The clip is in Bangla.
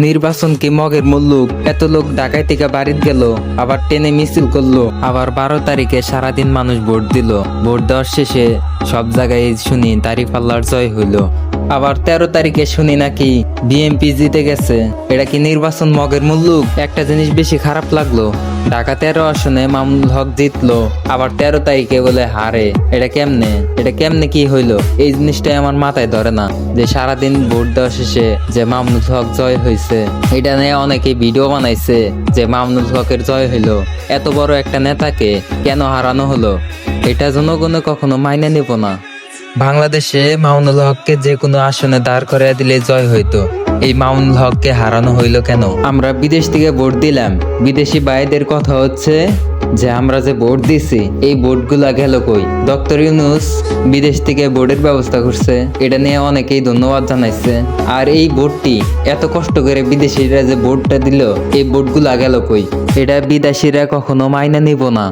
নির্বাচন কি মগের মুল্লুক? এত লোক ঢাকায় থেকে বাড়িতে গেল, আবার টেনে মিছিল করলো, আবার 12 তারিখে সারাদিন মানুষ ভোট দিল। ভোট দেওয়ার শেষে সব জায়গায় শুনি তারিফ আল্লাহর জয় হইল। আবার 13 তারিখে শুনি নাকি বিএনপি জিতে গেছে। এটা কি নির্বাচন মগের মুল্লুক? একটা জিনিস বেশি খারাপ লাগলো, ঢাকা 13 আসনে মামুনুল হক জিতলো, আবার 13 তারিখে বলে হারে। এটা কেমনে কি হইলো? এই জিনিসটাই আমার মাথায় ধরে না, যে সারাদিন ভোট দেওয়া শেষে যে মামুনুল হক জয় হয়েছে। এটা নিয়ে অনেকে ভিডিও বানাইছে যে মামুনুল হকের জয় হইলো। এত বড় একটা নেতাকে কেন হারানো হলো? এটা জনগণে কখনো মাইনে নেব না। বাংলাদেশে মামুনুল হককে যে কোনো আসনে দাঁড় করিয়ে দিলে জয় হইতো। এই মামুনুল হককে হারানো হইলো কেন? আমরা বিদেশ থেকে ভোট দিলাম, বিদেশি ভাইদের কথা হচ্ছে যে আমরা যে ভোট দিছি এই ভোটগুলা গেল কই? ডক্টর ইউনূস বিদেশ থেকে ভোটের ব্যবস্থা করছে, এটা নিয়ে অনেকেই ধন্যবাদ জানাইছে। আর এই ভোটটি এত কষ্ট করে বিদেশিরা যে ভোটটা দিল, এই ভোটগুলা গেল কই? এটা বিদেশিরা কখনো মাইনা নিব না।